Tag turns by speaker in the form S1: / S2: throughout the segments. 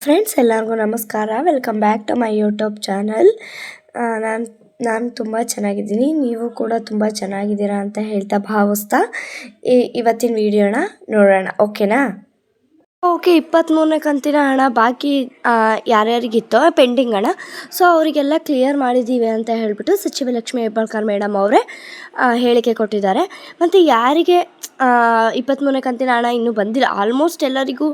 S1: Friends ಎಲ್ಲರಿಗೂ ನಮಸ್ಕಾರ. Welcome back to my YouTube channel. ನಾನು ತುಂಬ ಚೆನ್ನಾಗಿದ್ದೀನಿ, ನೀವು ಕೂಡ ತುಂಬ ಚೆನ್ನಾಗಿದ್ದೀರಾ ಅಂತ ಹೇಳ್ತಾ ಭಾವಿಸ್ತಾ ಇವತ್ತಿನ ವಿಡಿಯೋನ ನೋಡೋಣ. ಓಕೆನಾ? ಓಕೆ, 23ನೇ ಕಂತಿನ ಹಣ ಬಾಕಿ ಯಾರ್ಯಾರಿಗಿತ್ತೋ ಪೆಂಡಿಂಗ್ ಹಣ, ಸೊ ಅವರಿಗೆಲ್ಲ ಕ್ಲಿಯರ್ ಮಾಡಿದ್ದೀವಿ ಅಂತ ಹೇಳಿಬಿಟ್ಟು ಸಚಿವೆ ಲಕ್ಷ್ಮೀ ಹೆಬ್ಬಾಳ್ಕರ್ ಮೇಡಮ್ ಅವರೇ ಹೇಳಿಕೆ ಕೊಟ್ಟಿದ್ದಾರೆ. ಮತ್ತು ಯಾರಿಗೆ 23ನೇ ಕಂತಿನ ಹಣ ಇನ್ನೂ ಬಂದಿಲ್ಲ, ಆಲ್ಮೋಸ್ಟ್ ಎಲ್ಲರಿಗೂ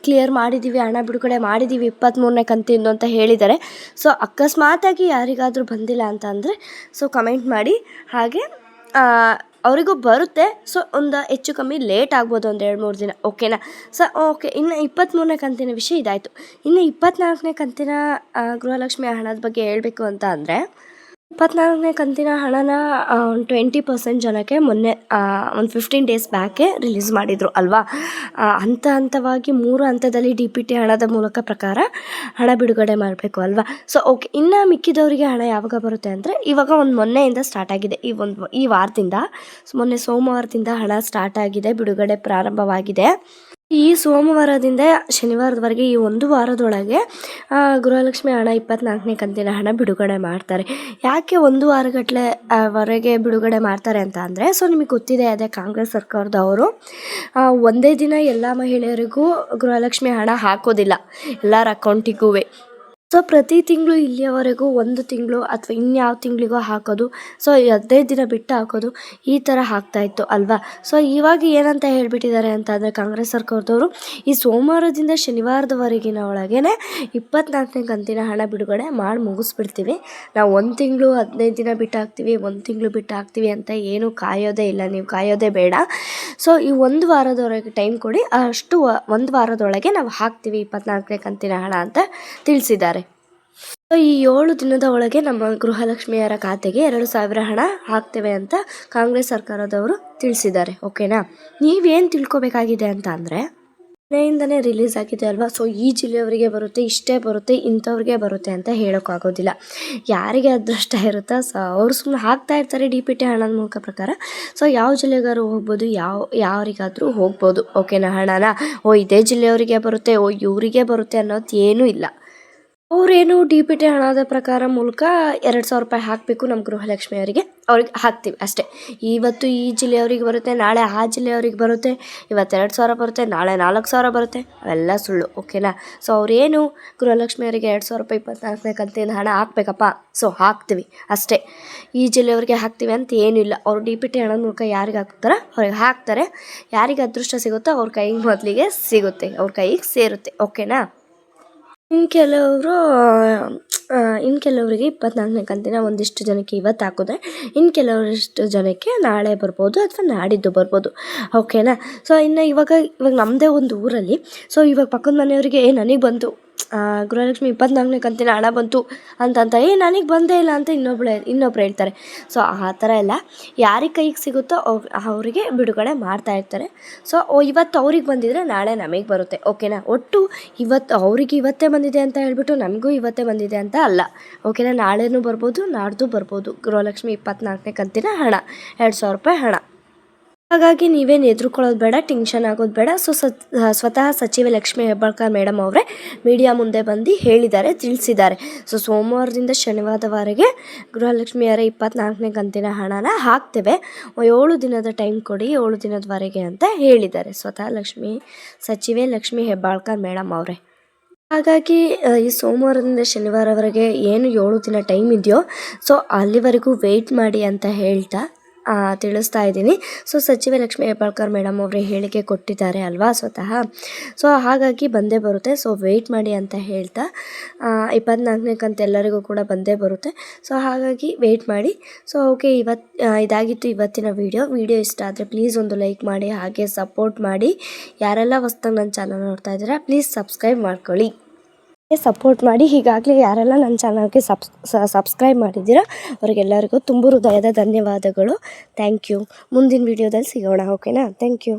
S1: ಕ್ಲಿಯರ್ ಮಾಡಿದ್ದೀವಿ, ಹಣ ಬಿಡುಗಡೆ ಮಾಡಿದ್ದೀವಿ 23ನೇ ಕಂತಿಂದು ಅಂತ ಹೇಳಿದ್ದಾರೆ. ಸೊ ಅಕಸ್ಮಾತಾಗಿ ಯಾರಿಗಾದರೂ ಬಂದಿಲ್ಲ ಅಂತ ಅಂದರೆ ಸೊ ಕಮೆಂಟ್ ಮಾಡಿ. ಹಾಗೆ ಅವರಿಗೂ ಬರುತ್ತೆ, ಸೊ ಒಂದು ಹೆಚ್ಚು ಕಮ್ಮಿ ಲೇಟ್ ಆಗ್ಬೋದು, ಒಂದು 2-3 ದಿನ. ಓಕೆನಾ? ಸೊ ಓಕೆ, ಇನ್ನು 23ನೇ ಕಂತಿನ ವಿಷಯ ಇದಾಯಿತು. ಇನ್ನು 24ನೇ ಕಂತಿನ ಗೃಹಲಕ್ಷ್ಮಿ ಹಣದ ಬಗ್ಗೆ ಹೇಳಬೇಕು ಅಂತ ಅಂದರೆ 24ನೇ ಕಂತಿನ ಹಣನ 20% ಜನಕ್ಕೆ ಮೊನ್ನೆ ಒಂದು 15 ಡೇಸ್ ಬ್ಯಾಕೆ ರಿಲೀಸ್ ಮಾಡಿದರು ಅಲ್ವಾ. ಹಂತವಾಗಿ 3 ಹಂತದಲ್ಲಿ DPT ಹಣದ ಮೂಲಕ ಪ್ರಕಾರ ಹಣ ಬಿಡುಗಡೆ ಮಾಡಬೇಕು ಅಲ್ವಾ. ಸೊ ಓಕೆ, ಇನ್ನು ಮಿಕ್ಕಿದವರಿಗೆ ಹಣ ಯಾವಾಗ ಬರುತ್ತೆ ಅಂದರೆ ಇವಾಗ ಒಂದು ಮೊನ್ನೆಯಿಂದ ಸ್ಟಾರ್ಟ್ ಆಗಿದೆ. ಈ ವಾರದಿಂದ, ಮೊನ್ನೆ ಸೋಮವಾರದಿಂದ ಹಣ ಸ್ಟಾರ್ಟ್ ಆಗಿದೆ, ಬಿಡುಗಡೆ ಪ್ರಾರಂಭವಾಗಿದೆ. ಈ ಸೋಮವಾರದಿಂದ ಶನಿವಾರದವರೆಗೆ ಈ ಒಂದು ವಾರದೊಳಗೆ ಗೃಹಲಕ್ಷ್ಮಿ ಹಣ 24ನೇ ಕಂತಿನ ಹಣ ಬಿಡುಗಡೆ ಮಾಡ್ತಾರೆ. ಯಾಕೆ ಒಂದು ವಾರಗಟ್ಟಲೆ ವರೆಗೆ ಬಿಡುಗಡೆ ಮಾಡ್ತಾರೆ ಅಂತ ಅಂದರೆ, ಸೊ ನಿಮಗೆ ಗೊತ್ತಿದೆ, ಅದೇ ಕಾಂಗ್ರೆಸ್ ಸರ್ಕಾರದವರು ಒಂದೇ ದಿನ ಎಲ್ಲ ಮಹಿಳೆಯರಿಗೂ ಗೃಹಲಕ್ಷ್ಮಿ ಹಣ ಹಾಕೋದಿಲ್ಲ ಎಲ್ಲರ ಅಕೌಂಟಿಗೂ. ಸೊ ಪ್ರತಿ ತಿಂಗಳು ಇಲ್ಲಿಯವರೆಗೂ ಒಂದು ತಿಂಗಳು ಅಥವಾ ಇನ್ಯಾವ ತಿಂಗಳಿಗೋ ಹಾಕೋದು, ಸೊ 15 ದಿನ ಬಿಟ್ಟು ಹಾಕೋದು, ಈ ಥರ ಆಗ್ತಾಯಿತ್ತು ಅಲ್ವಾ. ಸೊ ಇವಾಗ ಏನಂತ ಹೇಳಿಬಿಟ್ಟಿದ್ದಾರೆ ಅಂತ ಅಂದರೆ ಕಾಂಗ್ರೆಸ್ ಸರ್ಕಾರದವರು, ಈ ಸೋಮವಾರದಿಂದ ಶನಿವಾರದವರೆಗಿನ ಒಳಗೇ 24ನೇ ಕಂತಿನ ಹಣ ಬಿಡುಗಡೆ ಮಾಡಿ ಮುಗಿಸ್ಬಿಡ್ತೀವಿ. ನಾವು 1 ತಿಂಗಳು 15 ದಿನ ಬಿಟ್ಟು ಹಾಕ್ತೀವಿ, 1 ತಿಂಗಳು ಬಿಟ್ಟು ಹಾಕ್ತೀವಿ ಅಂತ ಏನೂ ಕಾಯೋದೇ ಇಲ್ಲ, ನೀವು ಕಾಯೋದೇ ಬೇಡ. ಸೊ ಈ ಒಂದು ವಾರದವರೆಗೆ ಟೈಮ್ ಕೊಡಿ, ಅಷ್ಟು ಒಂದು ವಾರದೊಳಗೆ ನಾವು ಹಾಕ್ತೀವಿ 24ನೇ ಕಂತಿನ ಹಣ ಅಂತ ತಿಳಿಸಿದ್ದಾರೆ. ಸೊ ಈ 7 ದಿನದ ಒಳಗೆ ನಮ್ಮ ಗೃಹಲಕ್ಷ್ಮಿಯರ ಖಾತೆಗೆ 2,000 ಹಣ ಹಾಕ್ತೇವೆ ಅಂತ ಕಾಂಗ್ರೆಸ್ ಸರ್ಕಾರದವರು ತಿಳಿಸಿದ್ದಾರೆ. ಓಕೆನಾ? ನೀವೇನು ತಿಳ್ಕೊಬೇಕಾಗಿದೆ ಅಂತ ಅಂದರೆ, ಮನೆಯಿಂದನೇ ರಿಲೀಸ್ ಆಗಿದೆ ಅಲ್ವಾ, ಸೊ ಈ ಜಿಲ್ಲೆಯವರಿಗೆ ಬರುತ್ತೆ, ಇಷ್ಟೇ ಬರುತ್ತೆ, ಇಂಥವ್ರಿಗೆ ಬರುತ್ತೆ ಅಂತ ಹೇಳೋಕ್ಕಾಗೋದಿಲ್ಲ. ಯಾರಿಗೆ ಅದೃಷ್ಟ ಇರುತ್ತೋ ಸೊ ಅವ್ರು ಸುಮ್ಮನೆ ಹಾಕ್ತಾ ಇರ್ತಾರೆ DPT ಹಣದ ಮೂಲಕ ಪ್ರಕಾರ. ಸೊ ಯಾವ ಜಿಲ್ಲೆಗಾರು ಹೋಗ್ಬೋದು, ಯಾರಿಗಾದರೂ ಹೋಗ್ಬೋದು. ಓಕೆನಾ? ಹಣನ ಇದೇ ಜಿಲ್ಲೆಯವರಿಗೆ ಬರುತ್ತೆ, ಇವರಿಗೆ ಬರುತ್ತೆ ಅನ್ನೋದು ಏನೂ ಇಲ್ಲ. ಅವರೇನು DPT ಹಣದ ಪ್ರಕಾರ ಮೂಲಕ 2,000 ರೂಪಾಯಿ ಹಾಕಬೇಕು ನಮ್ಮ ಗೃಹಲಕ್ಷ್ಮಿಯವರಿಗೆ, ಅವ್ರಿಗೆ ಹಾಕ್ತೀವಿ ಅಷ್ಟೇ. ಇವತ್ತು ಈ ಜಿಲ್ಲೆಯವ್ರಿಗೆ ಬರುತ್ತೆ, ನಾಳೆ ಆ ಜಿಲ್ಲೆಯವ್ರಿಗೆ ಬರುತ್ತೆ, ಇವತ್ತು 2,000 ಬರುತ್ತೆ, ನಾಳೆ 4,000 ಬರುತ್ತೆ, ಅವೆಲ್ಲ ಸುಳ್ಳು. ಓಕೆನಾ? ಸೊ ಅವರೇನು ಗೃಹಲಕ್ಷ್ಮಿಯವರಿಗೆ 2,000 ರೂಪಾಯಿ 24ನೇ ಕಂತಿನ ಹಣ ಹಾಕಬೇಕಪ್ಪ, ಸೊ ಹಾಕ್ತೀವಿ ಅಷ್ಟೇ. ಈ ಜಿಲ್ಲೆಯವ್ರಿಗೆ ಹಾಕ್ತೀವಿ ಅಂತ ಏನಿಲ್ಲ. ಅವರು DPT ಹಣದ ಮೂಲಕ ಯಾರಿಗೆ ಹಾಕ್ತಾರೋ ಅವ್ರಿಗೆ ಹಾಕ್ತಾರೆ. ಯಾರಿಗೆ ಅದೃಷ್ಟ ಸಿಗುತ್ತೋ ಅವ್ರ ಕೈಗೆ ಮೊದಲಿಗೆ ಸಿಗುತ್ತೆ, ಅವ್ರ ಕೈಗೆ ಸೇರುತ್ತೆ. ಓಕೆನಾ? ಇನ್ನು ಕೆಲವರಿಗೆ 24ನೇ ಕಂತಿನ ಒಂದಿಷ್ಟು ಜನಕ್ಕೆ ಇವತ್ತು ಹಾಕಿದ್ರೆ, ಇನ್ನು ಕೆಲವರಿಷ್ಟು ಜನಕ್ಕೆ ನಾಳೆ ಬರ್ಬೋದು ಅಥವಾ ನಾಡಿದ್ದು ಬರ್ಬೋದು. ಓಕೆನಾ? ಸೊ ಇವಾಗ ನಮ್ಮದೇ ಒಂದು ಊರಲ್ಲಿ, ಸೊ ಇವಾಗ ಪಕ್ಕದ ಮನೆಯವರಿಗೆ ನನಗೆ ಬಂತು ಗೃಹಲಕ್ಷ್ಮಿ 24ನೇ ಕಂತಿನ ಹಣ ಬಂತು ಅಂತ ನನಗೆ ಬಂದೇ ಇಲ್ಲ ಅಂತ ಇನ್ನೊಬ್ರು ಹೇಳ್ತಾರೆ. ಸೊ ಆ ಥರ ಎಲ್ಲ ಯಾರಿಗೆ ಕೈಗೆ ಸಿಗುತ್ತೋ ಅವರಿಗೆ ಬಿಡುಗಡೆ ಮಾಡ್ತಾ ಇರ್ತಾರೆ. ಸೊ ಇವತ್ತು ಅವ್ರಿಗೆ ಬಂದಿದ್ರೆ ನಾಳೆ ನಮಗೆ ಬರುತ್ತೆ. ಓಕೆನಾ? ಒಟ್ಟು ಅವರಿಗೆ ಇವತ್ತೇ ಬಂದಿದೆ ಅಂತ ಹೇಳ್ಬಿಟ್ಟು ನಮಗೂ ಇವತ್ತೇ ಬಂದಿದೆ ಅಂತ ಅಲ್ಲ. ಓಕೆನಾ? ನಾಳೆನೂ ಬರ್ಬೋದು, ನಾಡ್ದು ಬರ್ಬೋದು ಗೃಹಲಕ್ಷ್ಮಿ 24ನೇ ಕಂತಿನ ಹಣ 2,000 ರೂಪಾಯಿ ಹಣ. ಹಾಗಾಗಿ ನೀವೇನು ಎದುರ್ಕೊಳ್ಳೋದು ಬೇಡ, ಟೆನ್ಷನ್ ಆಗೋದು ಬೇಡ. ಸೊ ಸ್ವತಃ ಸಚಿವೆ ಲಕ್ಷ್ಮೀ ಹೆಬ್ಬಾಳ್ಕರ್ ಮೇಡಮ್ ಅವರೇ ಮೀಡಿಯಾ ಮುಂದೆ ಬಂದು ಹೇಳಿದ್ದಾರೆ, ತಿಳಿಸಿದ್ದಾರೆ. ಸೊ ಸೋಮವಾರದಿಂದ ಶನಿವಾರದವರೆಗೆ ಗೃಹಲಕ್ಷ್ಮಿಯರ 24ನೇ ಕಂತಿನ ಹಣನ ಹಾಕ್ತೇವೆ, 7 ದಿನದ ಟೈಮ್ ಕೊಡಿ, 7 ದಿನದವರೆಗೆ ಅಂತ ಹೇಳಿದ್ದಾರೆ ಸ್ವತಃ ಸಚಿವೆ ಲಕ್ಷ್ಮೀ ಹೆಬ್ಬಾಳ್ಕರ್ ಮೇಡಮ್ ಅವರೇ. ಹಾಗಾಗಿ ಈ ಸೋಮವಾರದಿಂದ ಶನಿವಾರವರೆಗೆ ಏನು 7 ದಿನ ಟೈಮ್ ಇದೆಯೋ, ಸೊ ಅಲ್ಲಿವರೆಗೂ ವೆಯ್ಟ್ ಮಾಡಿ ಅಂತ ಹೇಳ್ತಾ ತಿಳಿಸ್ತಾ ಇದ್ದೀನಿ. ಸೊ ಸಚಿವೆ ಲಕ್ಷ್ಮೀ ಹೆಬ್ಬಾಳ್ಕರ್ ಮೇಡಮ್ ಅವರೇ ಹೇಳಿಕೆ ಕೊಟ್ಟಿದ್ದಾರೆ ಅಲ್ವಾ ಸ್ವತಃ. ಸೊ ಹಾಗಾಗಿ ಬಂದೇ ಬರುತ್ತೆ, ಸೊ ವೆಯ್ಟ್ ಮಾಡಿ ಅಂತ ಹೇಳ್ತಾ 24ನೇ ಕಂತು ಎಲ್ಲರಿಗೂ ಕೂಡ ಬಂದೇ ಬರುತ್ತೆ. ಸೊ ಹಾಗಾಗಿ ವೆಯ್ಟ್ ಮಾಡಿ. ಸೊ ಓಕೆ, ಇದಾಗಿತ್ತು ಇವತ್ತಿನ ವಿಡಿಯೋ ಇಷ್ಟ ಆದರೆ ಪ್ಲೀಸ್ ಒಂದು ಲೈಕ್ ಮಾಡಿ, ಹಾಗೆ ಸಪೋರ್ಟ್ ಮಾಡಿ. ಯಾರೆಲ್ಲ ಹೊಸ್ದಾಗಿ ನನ್ನ ಚಾನಲ್ ನೋಡ್ತಾ ಇದ್ದೀರಾ ಪ್ಲೀಸ್ ಸಬ್ಸ್ಕ್ರೈಬ್ ಮಾಡ್ಕೊಳ್ಳಿ, ಸಪೋರ್ಟ್ ಮಾಡಿ. ಹೀಗಾಗಲೇ ಯಾರೆಲ್ಲ ನನ್ನ ಚಾನಲ್ಗೆ ಸಬ್ಸ್ಕ್ರೈಬ್ ಮಾಡಿದ್ದೀರಾ ಅವರಿಗೆಲ್ಲರಿಗೂ ತುಂಬ ಹೃದಯದ ಧನ್ಯವಾದಗಳು. Thank you. ಮುಂದಿನ ವಿಡಿಯೋದಲ್ಲಿ ಸಿಗೋಣ. ಓಕೆನಾ? Thank you.